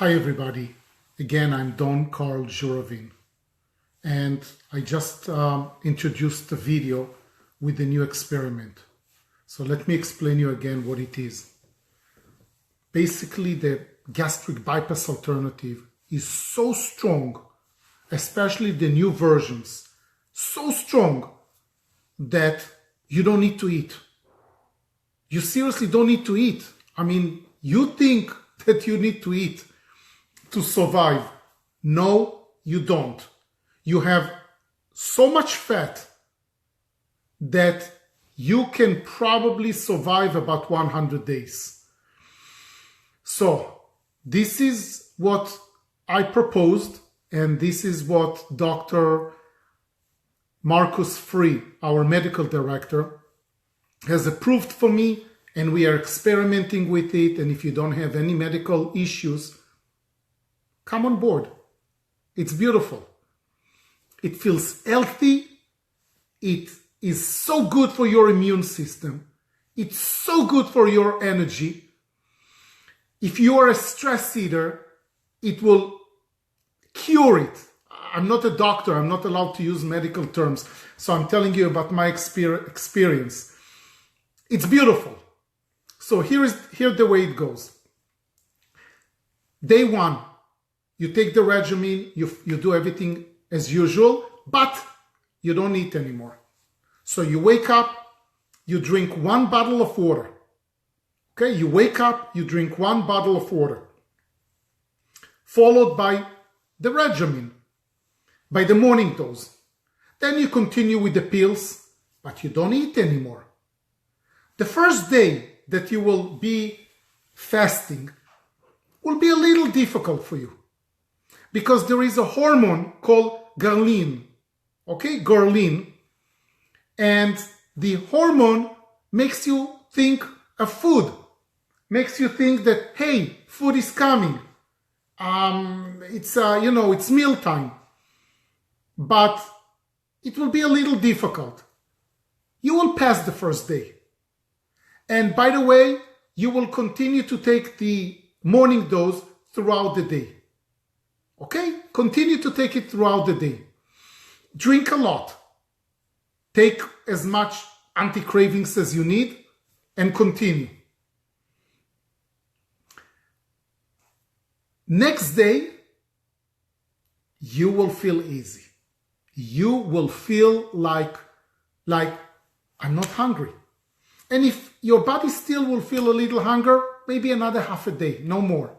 Hi everybody, again I'm Don Carl Juravin, and I just introduced the video with the new experiment. So let me explain you again what it is. Basically, the gastric bypass alternative is so strong, especially the new versions, so strong that you don't need to eat. You seriously don't need to eat. I mean, you think that you need to eat to survive. No, you don't. You have so much fat that you can probably survive about 100 days. So this is what I proposed, and this is what Dr. Marcus Free, our medical director, has approved for me, and we are experimenting with it. And if you don't have any medical issues, come on board. It's beautiful. It feels healthy. It is so good for your immune system. It's so good for your energy. If you are a stress eater, it will cure it. I'm not a doctor. I'm not allowed to use medical terms. So I'm telling you about my experience. It's beautiful. So here's the way it goes. Day one, you take the regimen, you do everything as usual, but you don't eat anymore. So you wake up, you drink 1 bottle of water. Okay, you wake up, you drink 1 bottle of water, followed by the regimen, by the morning dose. Then you continue with the pills, but you don't eat anymore. The first day that you will be fasting will be a little difficult for you, because there is a hormone called ghrelin, okay, ghrelin, and the hormone makes you think of food, makes you think that, hey, food is coming, it's mealtime, but it will be a little difficult. You will pass the first day, and by the way, you will continue to take the morning dose throughout the day. Okay? Continue to take it throughout the day. Drink a lot. Take as much anti-cravings as you need and continue. Next day, you will feel easy. You will feel like I'm not hungry. And if your body still will feel a little hunger, maybe another half a day, no more.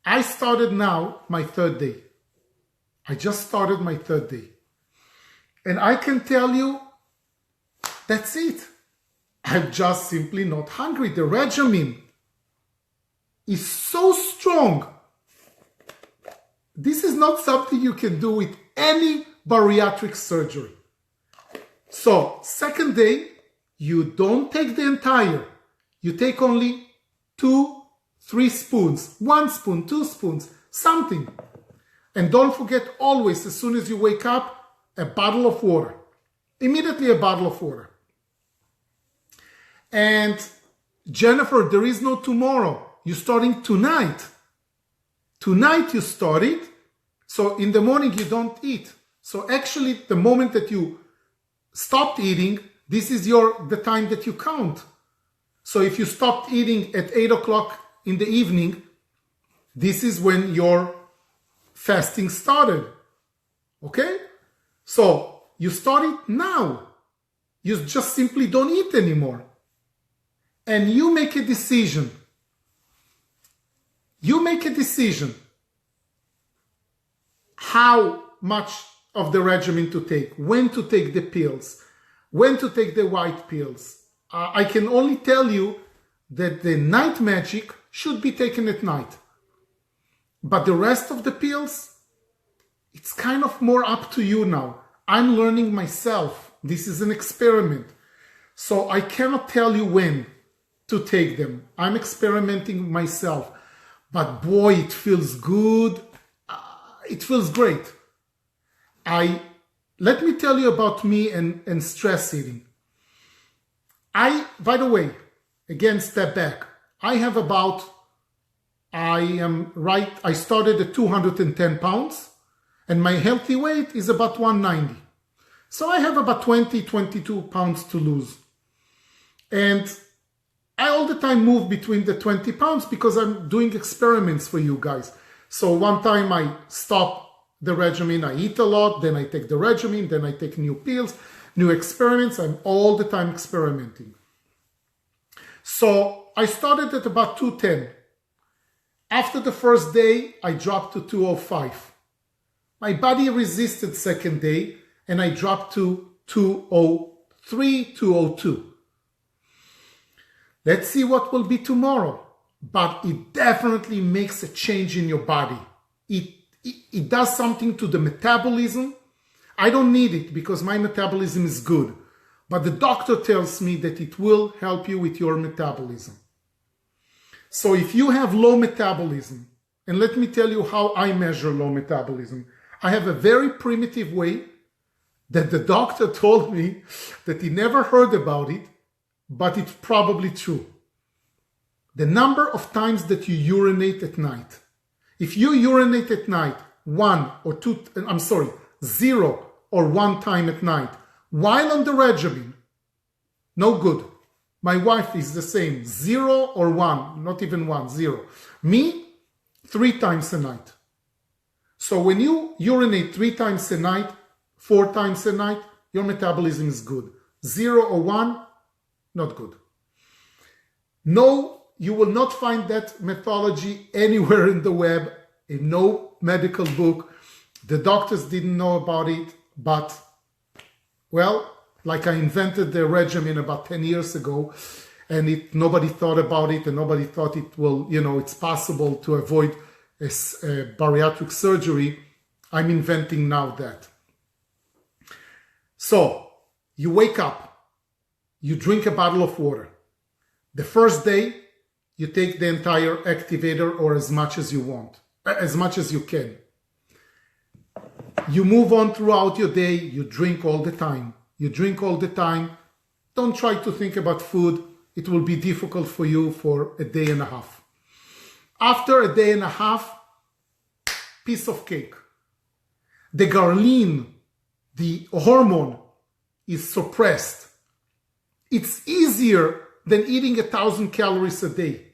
I started now my 3rd day. I just started my 3rd day. And I can tell you, that's it. I'm just simply not hungry. The regimen is so strong. This is not something you can do with any bariatric surgery. So, 2nd day, you don't take the entire. You take only 2-3 spoons, 1 spoon, 2 spoons, something. And don't forget always, as soon as you wake up, a bottle of water. Immediately a bottle of water. And Jennifer, there is no tomorrow. You're starting tonight. Tonight you start it. So in the morning you don't eat. So actually the moment that you stopped eating, this is the time that you count. So if you stopped eating at 8 o'clock in the evening, this is when your fasting started. Okay? So you start it now. You just simply don't eat anymore. And you make a decision. You make a decision how much of the regimen to take, when to take the pills, when to take the white pills. I can only tell you that the night magic should be taken at night. But the rest of the pills, it's kind of more up to you now. I'm learning myself. This is an experiment. So I cannot tell you when to take them. I'm experimenting myself. But boy, it feels good. It feels great. Let me tell you about me and stress eating. By the way, again, step back. I have about I started at 210 pounds and my healthy weight is about 190. So I have about 22 pounds to lose. And I all the time move between the 20 pounds because I'm doing experiments for you guys. So one time I stop the regimen, I eat a lot, then I take the regimen, then I take new pills, new experiments. I'm all the time experimenting. So I started at about 210. After the first day, I dropped to 205. My body resisted second day and I dropped to 203, 202. Let's see what will be tomorrow. But it definitely makes a change in your body. It does something to the metabolism. I don't need it because my metabolism is good. But the doctor tells me that it will help you with your metabolism. So if you have low metabolism, and let me tell you how I measure low metabolism. I have a very primitive way that the doctor told me that he never heard about it, but it's probably true. The number of times that you urinate at night. If you urinate at night 0 or 1 time at night while on the regimen, no good. My wife is the same, 0 or 1, not even 1, 0. Me, 3 times a night. So when you urinate 3 times a night, 4 times a night, your metabolism is good. 0 or 1, not good. No, you will not find that methodology anywhere in the web, in no medical book. The doctors didn't know about it, but, well, like I invented the regimen about 10 years ago, and nobody thought about it, and nobody thought it will, it's possible to avoid a bariatric surgery. I'm inventing now that. So, you wake up. You drink a bottle of water. The first day, you take the entire activator or as much as you want, as much as you can. You move on throughout your day. You drink all the time. You drink all the time. Don't try to think about food. It will be difficult for you for a day and a half. After a day and a half, piece of cake. The ghrelin, the hormone, is suppressed. It's easier than eating 1,000 calories a day.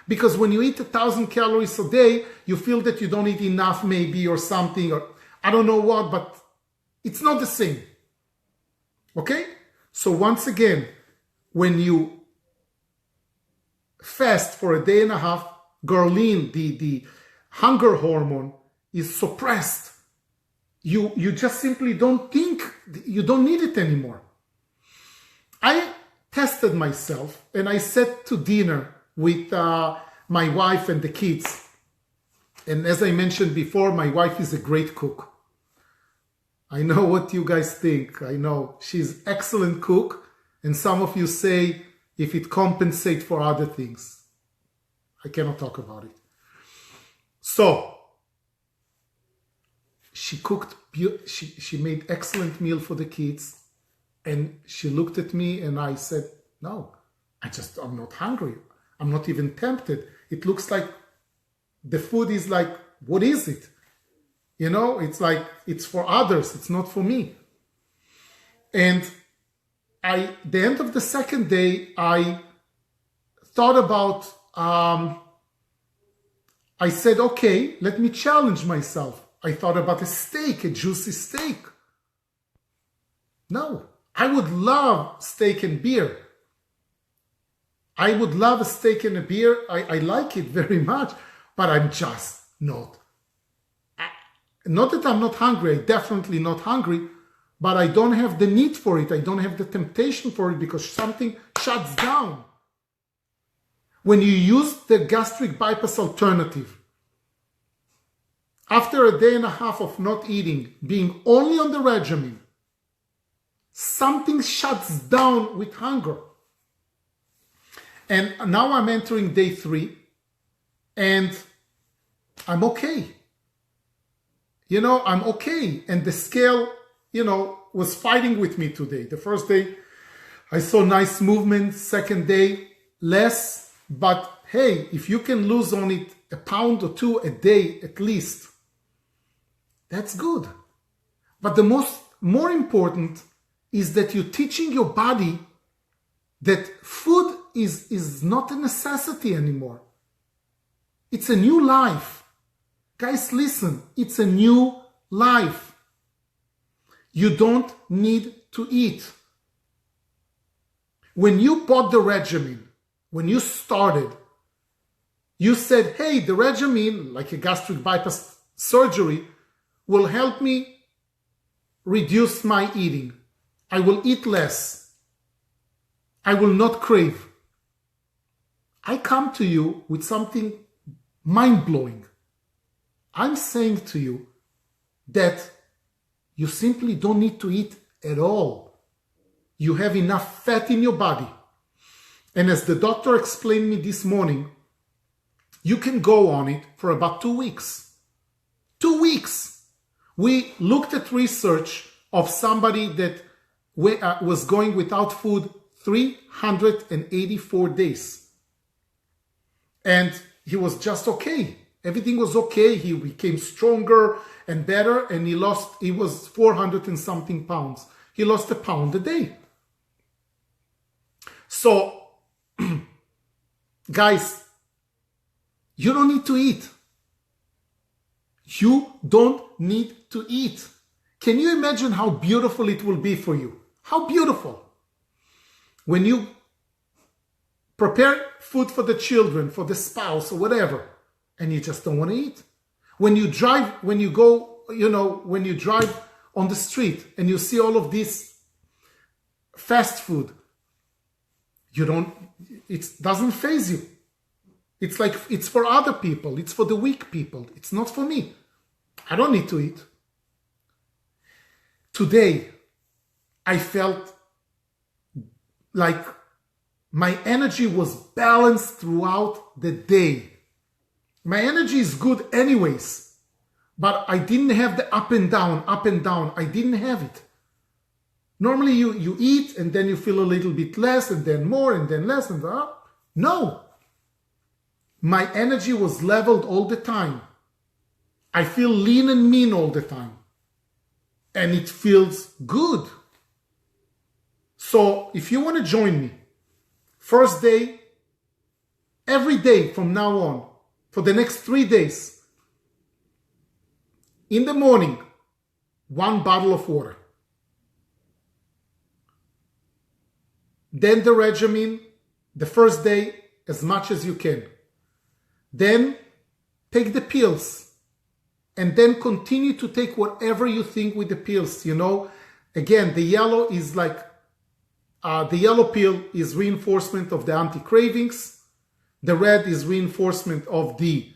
Because when you eat 1,000 calories a day, you feel that you don't eat enough maybe or something, or I don't know what, but it's not the same. Okay? So once again, when you fast for a day and a half, ghrelin, the hunger hormone, is suppressed. You just simply don't think, you don't need it anymore. I tested myself and I sat to dinner with my wife and the kids. And as I mentioned before, my wife is a great cook. I know what you guys think. I know she's an excellent cook. And some of you say if it compensates for other things. I cannot talk about it. So she cooked, she made excellent meal for the kids. And she looked at me and I said, no, I'm not hungry. I'm not even tempted. It looks like the food is like, what is it? It's like, it's for others. It's not for me. And the end of the second day, I thought about, I said, okay, let me challenge myself. I thought about a steak, a juicy steak. No, I would love steak and beer. I would love a steak and a beer. I like it very much, but I'm just not. Not that I'm not hungry. I'm definitely not hungry, but I don't have the need for it. I don't have the temptation for it because something shuts down. When you use the gastric bypass alternative, after a day and a half of not eating, being only on the regimen, something shuts down with hunger. And now I'm entering day 3 and I'm okay. I'm okay. And the scale, was fighting with me today. The first day, I saw nice movement. Second day, less, but hey, if you can lose on it a pound or two a day at least, that's good. But the more important is that you're teaching your body that food is not a necessity anymore. It's a new life. Guys, listen, it's a new life. You don't need to eat. When you bought the regimen, when you started, you said, hey, the regimen, like a gastric bypass surgery, will help me reduce my eating. I will eat less. I will not crave. I come to you with something mind-blowing. I'm saying to you that you simply don't need to eat at all. You have enough fat in your body. And as the doctor explained me this morning, you can go on it for about 2 weeks. 2 weeks. We looked at research of somebody that was going without food 384 days. And he was just okay. Everything was okay. He became stronger and better, and he was 400 and something pounds. He lost a pound a day. So, guys, you don't need to eat. You don't need to eat. Can you imagine how beautiful it will be for you? How beautiful. When you prepare food for the children, for the spouse or whatever, and you just don't want to eat. When you drive on the street and you see all of this fast food, it doesn't faze you. It's like, it's for other people. It's for the weak people. It's not for me. I don't need to eat. Today, I felt like my energy was balanced throughout the day. My energy is good anyways, but I didn't have the up and down. I didn't have it. Normally you eat and then you feel a little bit less and then more and then less and no. My energy was leveled all the time. I feel lean and mean all the time. And it feels good. So if you want to join me, first day, every day from now on, for the next 3 days, in the morning, 1 bottle of water. Then the regimen, the first day, as much as you can. Then take the pills. And then continue to take whatever you think with the pills. Again, the yellow is like, the yellow pill is reinforcement of the anti-cravings. The red is reinforcement of the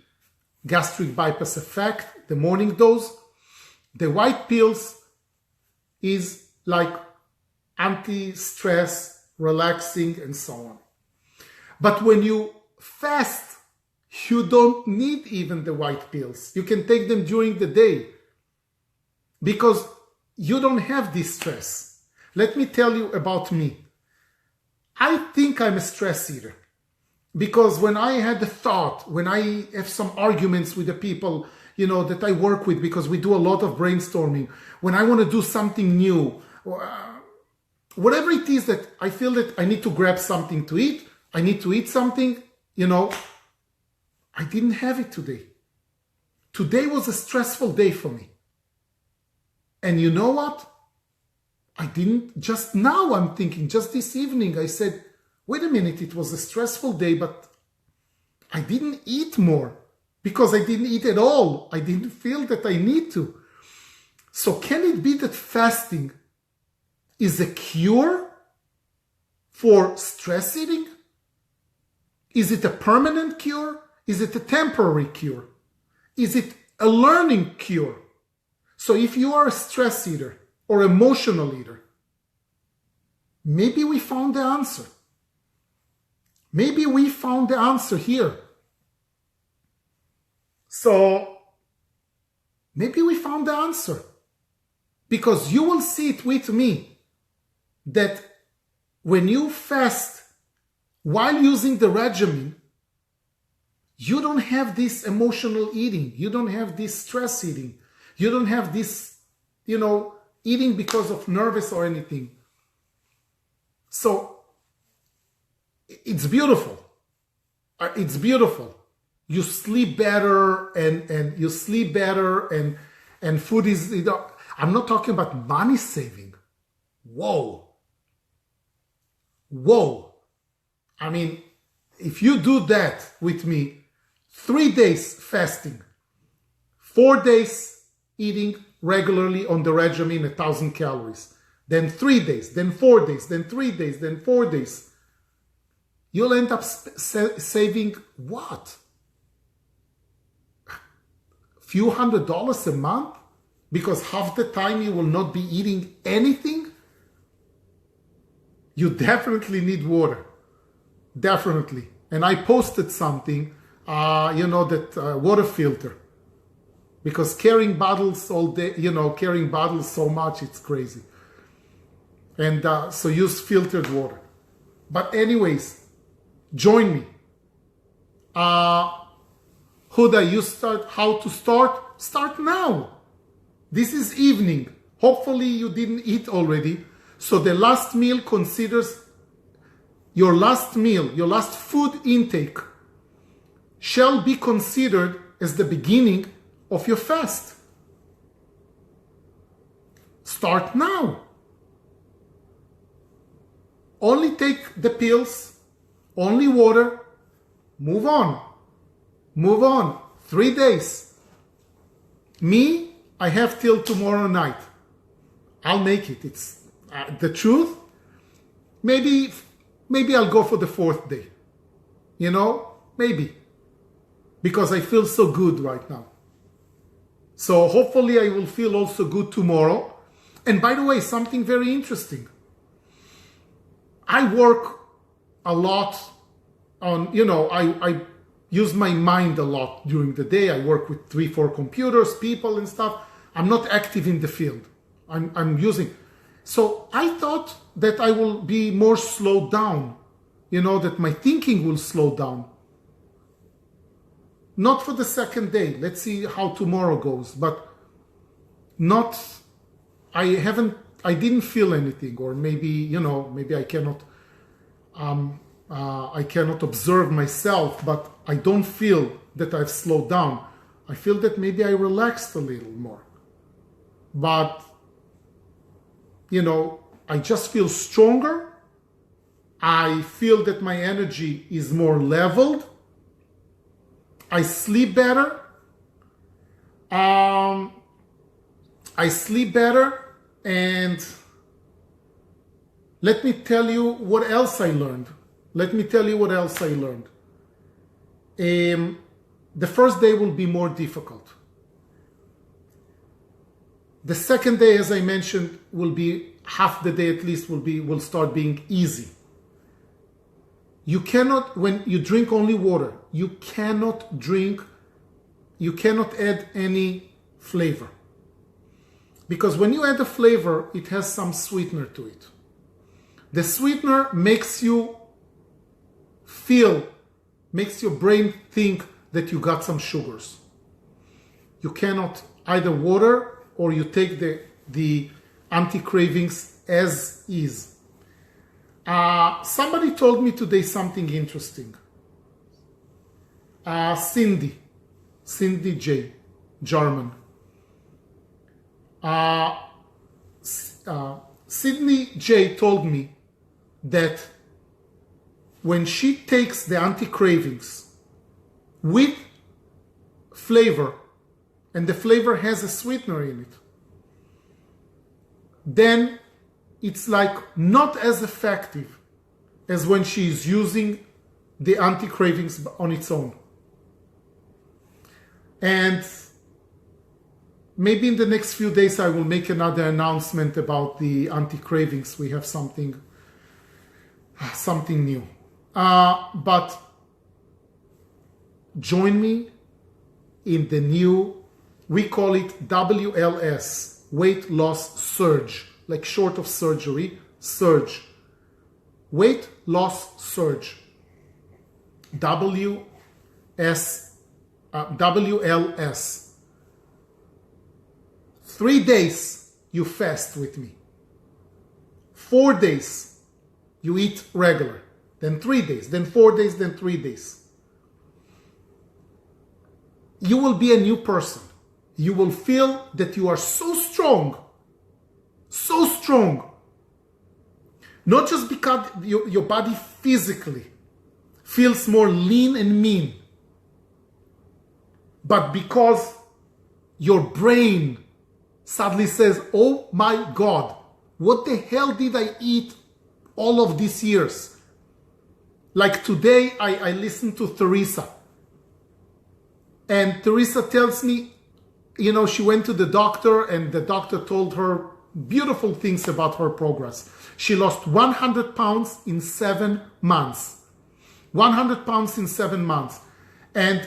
gastric bypass effect, the morning dose. The white pills is like anti-stress, relaxing, and so on. But when you fast, you don't need even the white pills. You can take them during the day because you don't have this stress. Let me tell you about me. I think I'm a stress eater because when I had the thought, when I have some arguments with the people, that I work with, because we do a lot of brainstorming, when I want to do something new, whatever it is that I feel that I need to grab something to eat, I need to eat something, I didn't have it today. Today was a stressful day for me. And you know what? Just now I'm thinking, just this evening, I said, wait a minute, it was a stressful day, but I didn't eat more because I didn't eat at all. I didn't feel that I need to. So can it be that fasting is a cure for stress eating? Is it a permanent cure? Is it a temporary cure? Is it a learning cure? So if you are a stress eater or emotional eater, maybe we found the answer. Maybe we found the answer here. So maybe we found the answer. Because you will see it with me that when you fast while using the regimen, you don't have this emotional eating. You don't have this stress eating. You don't have this, eating because of nervous or anything. So it's beautiful. It's beautiful. You sleep better and you sleep better and food is, I'm not talking about money saving. Whoa. I mean, if you do that with me, 3 days fasting, 4 days eating regularly on the regimen, 1,000 calories, then 3 days, then 4 days, then 3 days, then 4 days, you'll end up saving what? Few $100s a month? Because half the time you will not be eating anything? You definitely need water. Definitely. And I posted something, that water filter. Because carrying bottles all day, carrying bottles so much, it's crazy. And so use filtered water. But anyways, join me. Huda, you start, how to start? Start now. This is evening. Hopefully you didn't eat already. So the last meal considers your last meal, your last food intake shall be considered as the beginning of your fast. Start now. Only take the pills, only water, move on. Move on. 3 days. Me, I have till tomorrow night. I'll make it. It's the truth. Maybe I'll go for the 4th day. Maybe. Because I feel so good right now. So hopefully I will feel also good tomorrow. And by the way, something very interesting. I work a lot on, I use my mind a lot during the day. I work with 3-4 computers, people and stuff. I'm not active in the field. I'm using. So I thought that I will be more slowed down, that my thinking will slow down. Not for the 2nd day. Let's see how tomorrow goes, but I didn't feel anything, or maybe, maybe I cannot observe myself, but I don't feel that I've slowed down. I feel that maybe I relaxed a little more. But, I just feel stronger. I feel that my energy is more leveled. I sleep better. And let me tell you what else I learned. The first day will be more difficult. The 2nd day, as I mentioned, will be half the day at least will start being easy. You cannot, when you drink only water, you cannot add any flavor. Because when you add a flavor, it has some sweetener to it. The sweetener makes your brain think that you got some sugars. You cannot either water or you take the anti-cravings as is. Somebody told me today something interesting. Cindy J, German. Sydney J told me that when she takes the anti-cravings with flavor, and the flavor has a sweetener in it, then it's like not as effective as when she is using the anti-cravings on its own. And maybe in the next few days I will make another announcement about the anti-cravings. We have something new. But join me in the new, we call it WLS, weight loss surge, like short of surgery, surge. Weight loss surge. WLS. WLS. 3 days you fast with me. 4 days you eat regular. Then 3 days, then 4 days, then 3 days. You will be a new person. You will feel that you are so strong. So strong. Not just because your body physically feels more lean and mean, but because your brain suddenly says, oh my God, what the hell did I eat all of these years? Like today, I listened to Teresa. And Teresa tells me, you know, she went to the doctor and the doctor told her beautiful things about her progress. She lost 100 pounds in 7 months. 100 pounds in 7 months. And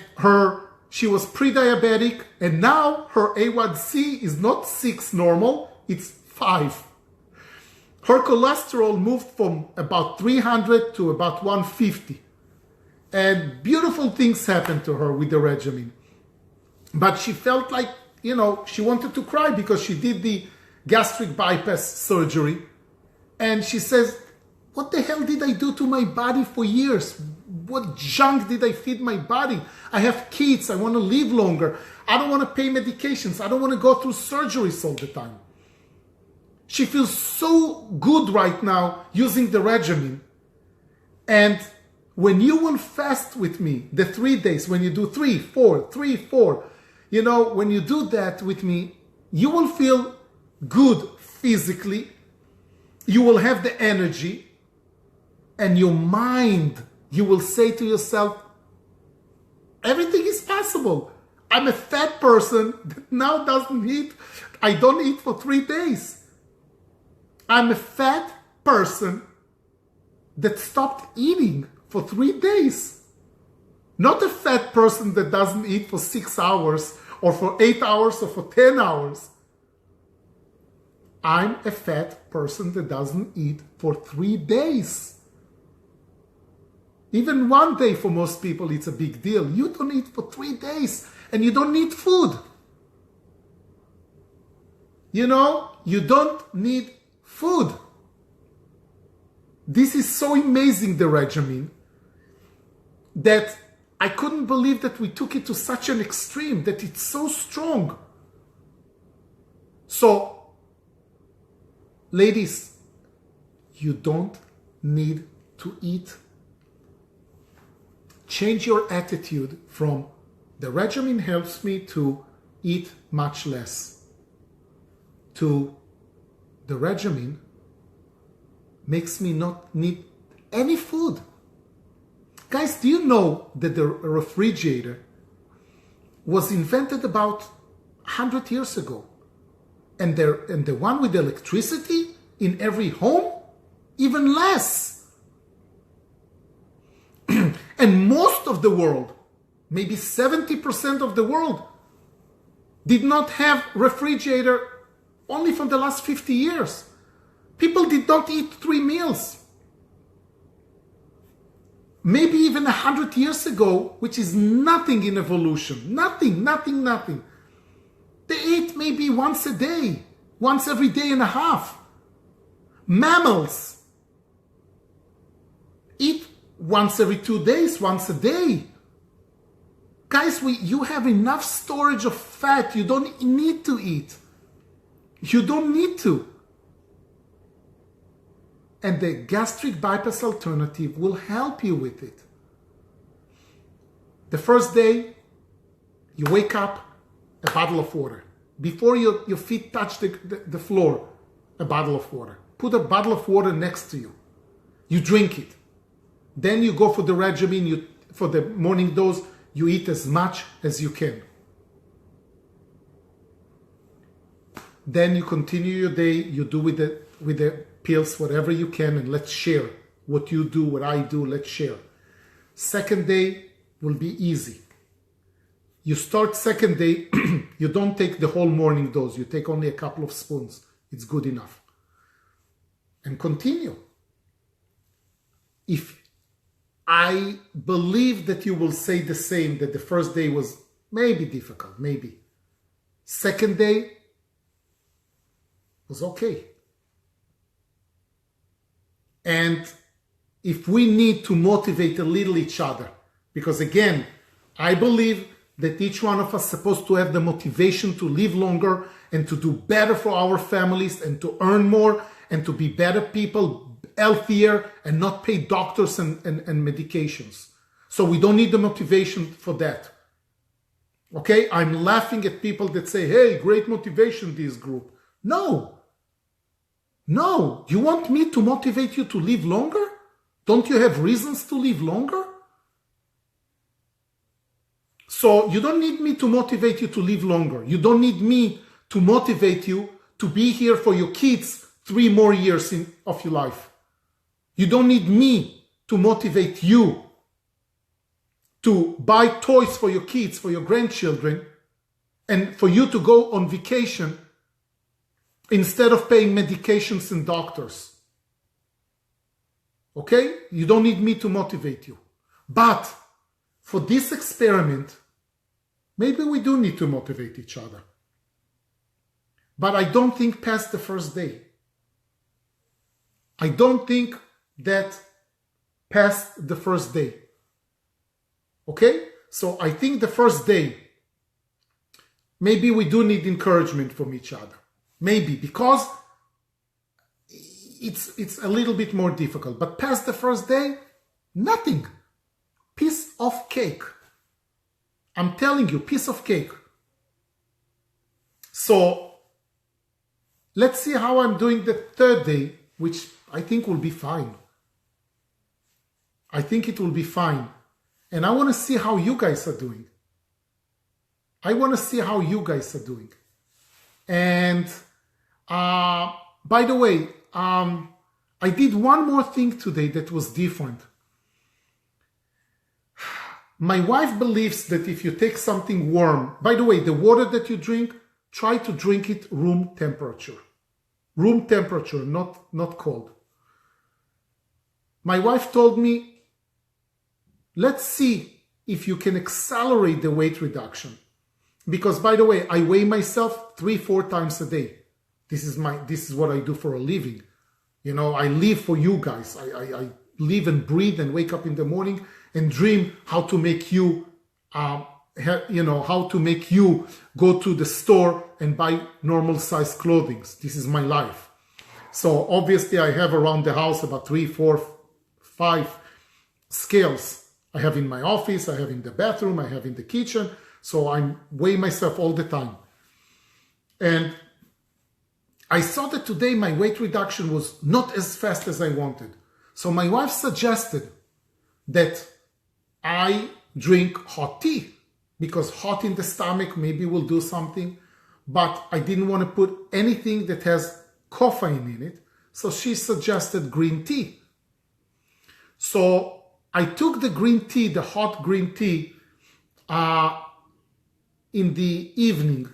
she was pre-diabetic, and now her A1C is not 6 normal, it's 5. Her cholesterol moved from about 300 to about 150. And beautiful things happened to her with the regimen. But she felt like, you know, she wanted to cry because she did the gastric bypass surgery. And she says, what the hell did I do to my body for years? What junk did I feed my body? I have kids. I want to live longer. I don't want to pay medications. I don't want to go through surgeries all the time. She feels so good right now using the regimen. And when you will fast with me, the 3 days, when you do 3, 4, 3, 4, you know, when you do that with me, you will feel good physically. You will have the energy. And your mind, you will say to yourself, everything is possible. I'm a fat person that now doesn't eat. I don't eat for 3 days. I'm a fat person that stopped eating for 3 days. Not a fat person that doesn't eat for 6 hours or for 8 hours or for 10 hours. I'm a fat person that doesn't eat for 3 days. Even 1 day for most people, it's a big deal. You don't eat for 3 days and you don't need food. You know, you don't need food. This is so amazing, the regimen, that I couldn't believe that we took it to such an extreme, that it's so strong. So, ladies, you don't need to eat. Change your attitude from the regimen helps me to eat much less to the regimen makes me not need any food. Guys, do you know that the refrigerator was invented about 100 years ago? And the one with electricity in every home, even less. And most of the world, maybe 70% of the world, did not have refrigerator only for the last 50 years. People did not eat 3 meals. Maybe even 100 years ago, which is nothing in evolution. Nothing. They ate maybe once a day, once every day and a half. Mammals eat once every 2 days, once a day. Guys, you have enough storage of fat. You don't need to eat. You don't need to. And the gastric bypass alternative will help you with it. The first day, you wake up, a bottle of water. Before your feet touch the floor, a bottle of water. Put a bottle of water next to you. You drink it. Then you go for the regimen, for the morning dose, you eat as much as you can. Then you continue your day, you do with the pills whatever you can, and let's share what you do, what I do, let's share. Second day will be easy. You start second day, you don't take the whole morning dose, you take only a couple of spoons. It's good enough. And continue. If I believe that you will say the same, that the first day was maybe difficult, maybe. Second day was okay. And if we need to motivate a little each other, because again, I believe that each one of us is supposed to have the motivation to live longer and to do better for our families and to earn more and to be better people, healthier, and not pay doctors and medications. So we don't need the motivation for that. Okay, I'm laughing at people that say, hey, great motivation, this group. No, you want me to motivate you to live longer? Don't you have reasons to live longer? So you don't need me to motivate you to live longer. You don't need me to motivate you to be here for your kids 3 more years of your life. You don't need me to motivate you to buy toys for your kids, for your grandchildren, and for you to go on vacation instead of paying medications and doctors. Okay? You don't need me to motivate you. But for this experiment, maybe we do need to motivate each other. But I don't think past the first day. I don't think that past the first day. Okay? So I think the first day, maybe we do need encouragement from each other. Maybe, because it's a little bit more difficult. But past the first day, nothing. Piece of cake. I'm telling you, piece of cake. So let's see how I'm doing the third day, which I think will be fine. I think it will be fine. And I want to see how you guys are doing. I want to see how you guys are doing. And by the way, I did one more thing today that was different. My wife believes that if you take something warm, by the way, the water that you drink, try to drink it room temperature. Room temperature, not cold. My wife told me, let's see if you can accelerate the weight reduction. Because by the way, I weigh myself 3-4 times a day. This is what I do for a living. You know, I live for you guys. I live and breathe and wake up in the morning and dream how to make you, how to make you go to the store and buy normal size clothing. This is my life. So obviously I have around the house about 3, 4, 5 scales. I have in my office, I have in the bathroom, I have in the kitchen. So I weigh myself all the time. And I saw that today my weight reduction was not as fast as I wanted. So my wife suggested that I drink hot tea, because hot in the stomach maybe will do something, but I didn't want to put anything that has caffeine in it. So she suggested green tea. So I took the green tea, the hot green tea, in the evening,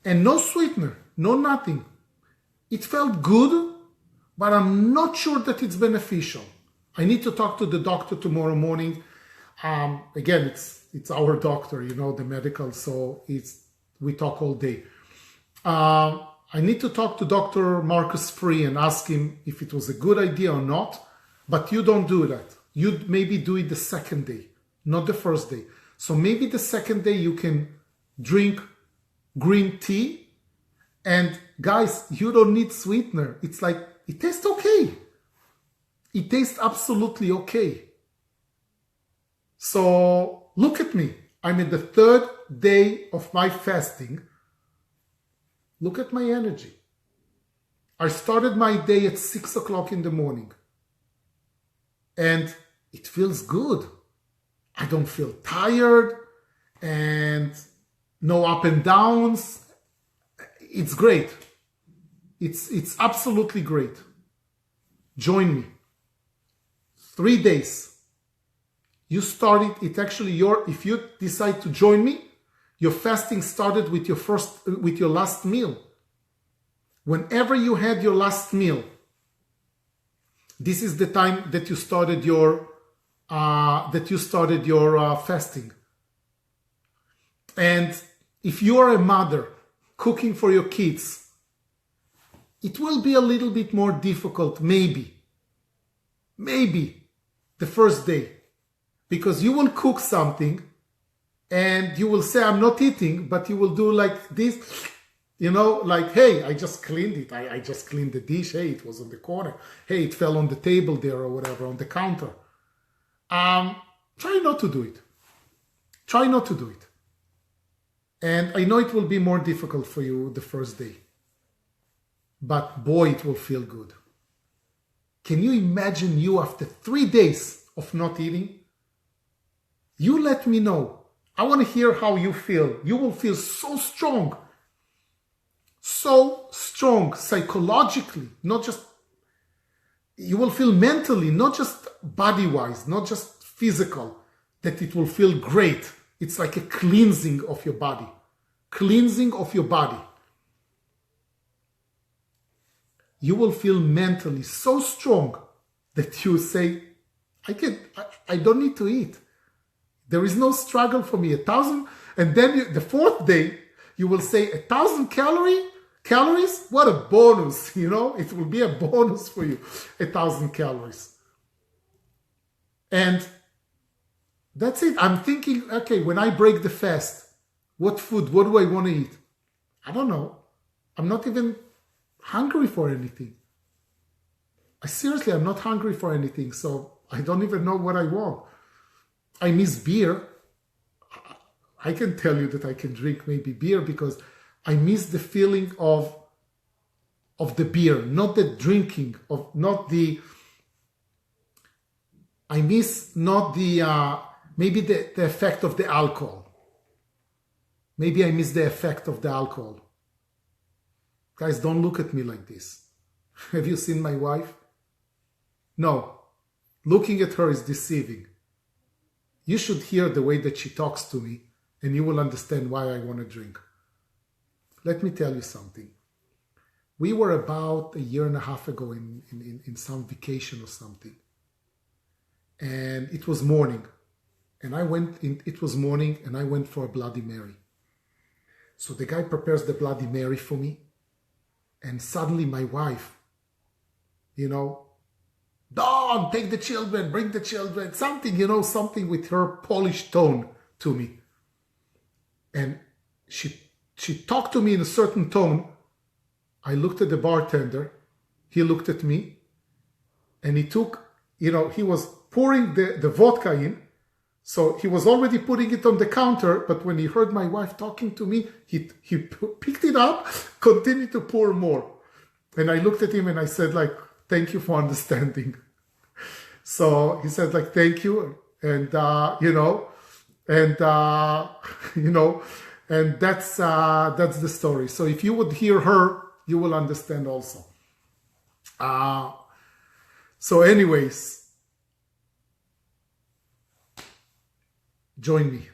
and no sweetener, no nothing. It felt good, but I'm not sure that it's beneficial. I need to talk to the doctor tomorrow morning. Again, it's our doctor, you know, the medical, so we talk all day. I need to talk to Dr. Marcus Free and ask him if it was a good idea or not, but you don't do that. You maybe do it the second day, not the first day. So maybe the second day you can drink green tea, and guys, you don't need sweetener. It's like, it tastes okay. It tastes absolutely okay. So look at me. I'm in the 3rd day of my fasting. Look at my energy. I started my day at 6 o'clock in the morning. And it feels good. I don't feel tired and no up and downs. It's great. It's absolutely great. Join me. 3 days. You started it actually if you decide to join me, your fasting started with your last meal. Whenever you had your last meal, this is the time that you started your that you started your fasting. And if you are a mother cooking for your kids, it will be a little bit more difficult, maybe the first day, because you will cook something and you will say, I'm not eating, but you will do like this, like, hey, I just cleaned it. I just cleaned the dish. Hey, it was on the corner. Hey, it fell on the table there or whatever, on the counter. Try not to do it. Try not to do it. And I know it will be more difficult for you the first day, but boy, it will feel good. Can you imagine you after 3 days of not eating? You let me know. I want to hear how you feel. You will feel so strong psychologically, not just, you will feel mentally, not just body-wise, not just physical, that it will feel great. It's like a cleansing of your body. Cleansing of your body. You will feel mentally so strong that you say, I don't need to eat. There is no struggle for me. 1,000, and then the fourth day, you will say 1,000 calories? What a bonus, It will be a bonus for you, 1,000 calories. And that's it. I'm thinking, okay, when I break the fast, what do I want to eat? I don't know. I'm not even hungry for anything. I'm not hungry for anything, so I don't even know what I want. I miss beer. I can tell you that I can drink maybe beer because I miss the feeling of the beer, not the drinking, maybe the effect of the alcohol. Maybe I miss the effect of the alcohol. Guys, don't look at me like this. Have you seen my wife? No. Looking at her is deceiving. You should hear the way that she talks to me, and you will understand why I want to drink. Let me tell you something. We were about a year and a half ago in some vacation or something. And it was morning. And it was morning, and I went for a Bloody Mary. So the guy prepares the Bloody Mary for me. And suddenly my wife, Dawn, take the children, bring the children, something with her Polish tone to me. And she talked to me in a certain tone. I looked at the bartender. He looked at me. And he took, he was pouring the vodka in. So he was already putting it on the counter. But when he heard my wife talking to me, he picked it up, continued to pour more. And I looked at him and I said, thank you for understanding. So he said, thank you. And, and that's the story. So if you would hear her, you will understand also. So anyways, join me.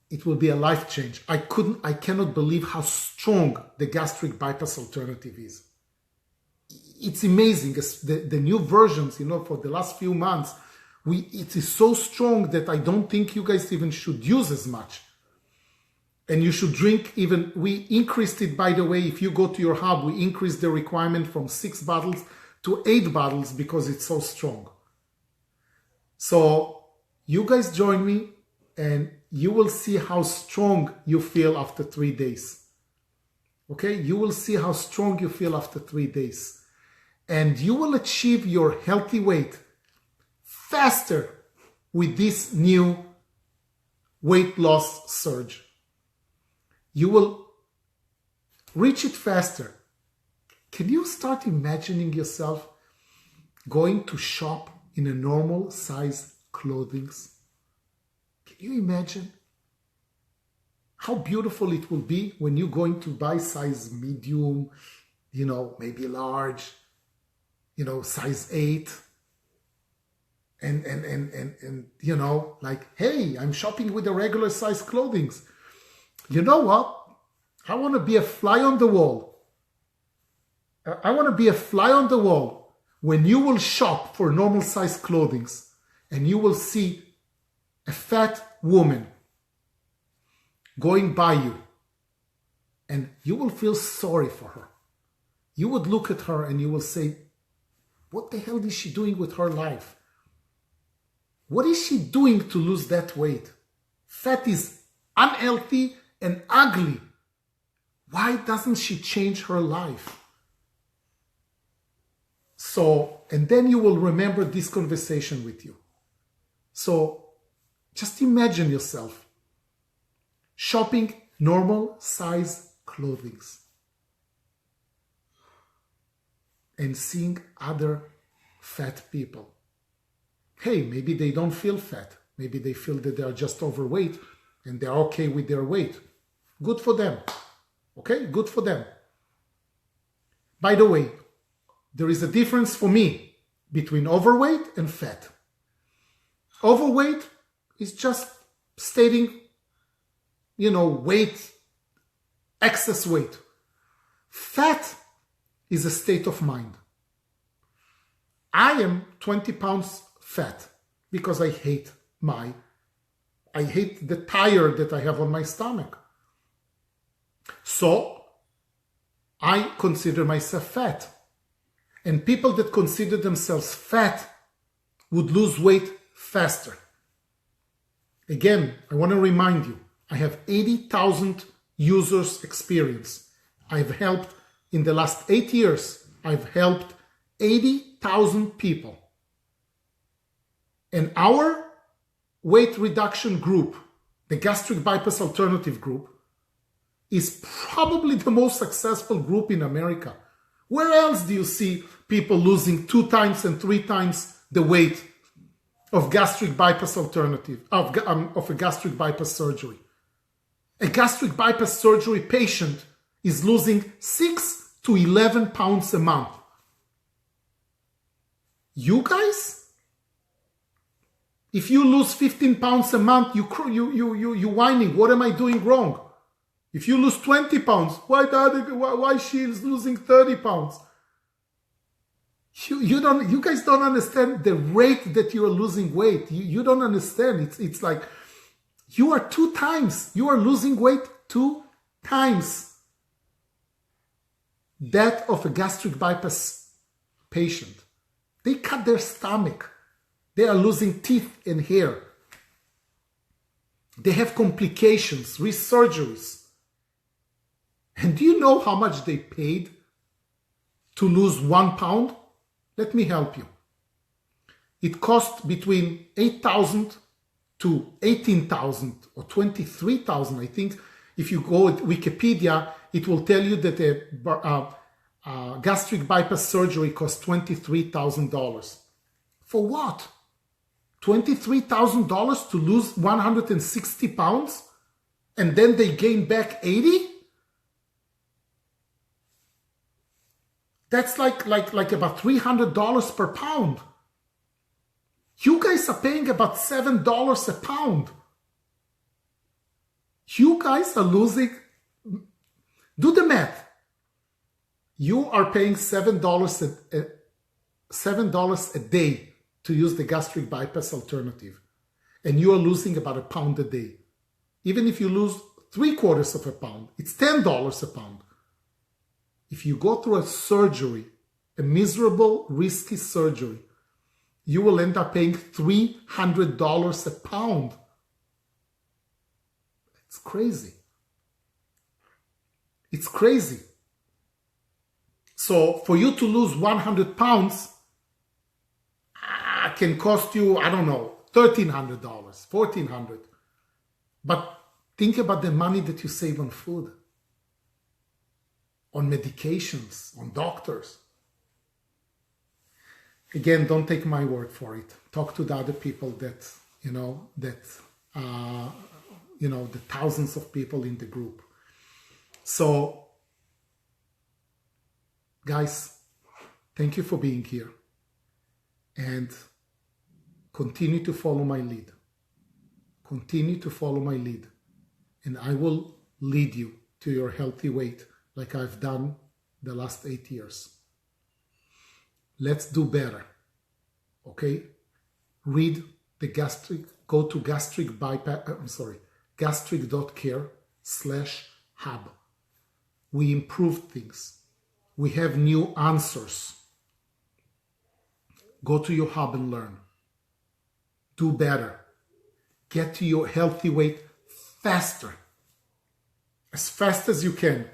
It will be a life change. I cannot believe how strong the gastric bypass alternative is. It's amazing. The new versions, for the last few months, it is so strong that I don't think you guys even should use as much. And you should drink even, we increased it, by the way, if you go to your hub, we increased the requirement from 6 bottles to 8 bottles because it's so strong. So you guys join me and you will see how strong you feel after 3 days. Okay? You will see how strong you feel after 3 days. And you will achieve your healthy weight faster with this new weight loss surge. You will reach it faster. Can you start imagining yourself going to shop in a normal size clothing? Can you imagine how beautiful it will be when you're going to buy size medium, maybe large, size 8. And hey, I'm shopping with the regular size clothing. You know what? I want to be a fly on the wall. I want to be a fly on the wall when you will shop for normal size clothing and you will see a fat woman going by you, and you will feel sorry for her. You would look at her and you will say, what the hell is she doing with her life? What is she doing to lose that weight? Fat is unhealthy and ugly. Why doesn't she change her life? So, and then you will remember this conversation with you. So, just imagine yourself shopping normal size clothing and seeing other fat people. Hey, maybe they don't feel fat. Maybe they feel that they are just overweight and they're okay with their weight. Good for them. Okay, good for them. By the way, there is a difference for me between overweight and fat. Overweight is just stating, weight, excess weight. Fat is a state of mind. I am 20 pounds fat because I hate the tire that I have on my stomach. So I consider myself fat. And people that consider themselves fat would lose weight faster. Again, I want to remind you, I have 80,000 users experience. I've helped, in the last 8 years, I've helped 80,000 people. And our weight reduction group, the Gastric Bypass Alternative group, is probably the most successful group in America. Where else do you see people losing 2 times and 3 times the weight of gastric bypass alternative, of a gastric bypass surgery? A gastric bypass surgery patient is losing 6 to 11 pounds a month. You guys? If you lose 15 pounds a month, you whining, what am I doing wrong? If you lose 20 pounds, why she is losing 30 pounds? You guys don't understand the rate that you are losing weight. You don't understand. It's like you are losing weight 2 times that of a gastric bypass patient. They cut their stomach. They are losing teeth and hair. They have complications, resurgeries. And do you know how much they paid to lose 1 pound? Let me help you. It cost between 8,000 to 18,000 or 23,000. I think if you go at Wikipedia, it will tell you that a gastric bypass surgery costs $23,000. For what? $23,000 to lose 160 pounds? And then they gain back 80? That's like about $300 per pound. You guys are paying about $7 a pound. You guys are losing. Do the math. You are paying $7 a day to use the gastric bypass alternative. And you are losing about a pound a day. Even if you lose 3/4 of a pound, it's $10 a pound. If you go through a surgery, a miserable, risky surgery, you will end up paying $300 a pound. It's crazy. It's crazy. So for you to lose 100 pounds can cost you, I don't know, $1,300, $1,400. But think about the money that you save on food, on medications, on doctors. Again, don't take my word for it. Talk to the other people that, the thousands of people in the group. So, guys, thank you for being here. And continue to follow my lead. Continue to follow my lead. And I will lead you to your healthy weight like I've done the last 8 years. Let's do better. Okay? Read go to gastric bypass, gastric.care/hub. We improved things. We have new answers. Go to your hub and learn. Do better. Get to your healthy weight faster. As fast as you can.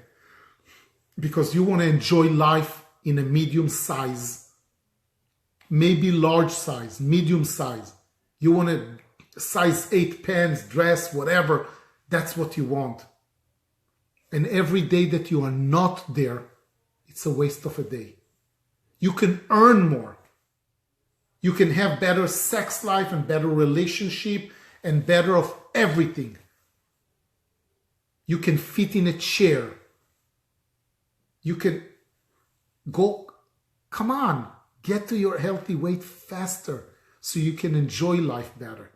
Because you want to enjoy life in a medium size. Maybe large size, medium size. You want a size 8 pants, dress, whatever. That's what you want. And every day that you are not there, it's a waste of a day. You can earn more. You can have better sex life and better relationship and better of everything. You can fit in a chair. You can go, come on, get to your healthy weight faster so you can enjoy life better.